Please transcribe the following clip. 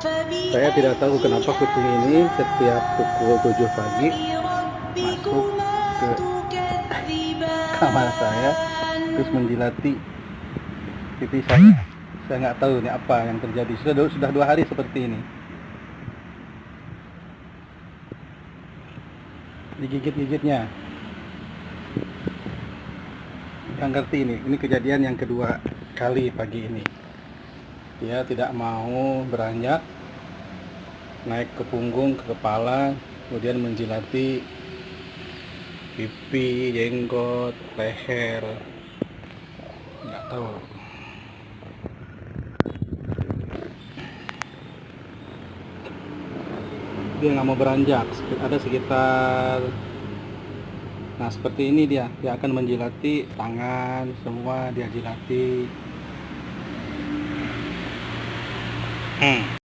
Saya tidak tahu kenapa kucing ini setiap pukul 7 pagi masuk ke kamar saya terus menjilati pipi saya. Saya nggak tahu ini apa yang terjadi. Sudah 2 hari seperti ini. Digigit-gigitnya. Nggak ngerti ini. Ini kejadian yang kedua kali pagi ini. Dia tidak mau beranjak naik ke punggung, ke kepala, kemudian menjilati pipi, jenggot, leher, nggak tahu. Dia nggak mau beranjak, ada sekitar, nah seperti ini dia akan menjilati tangan, semua dia jilati.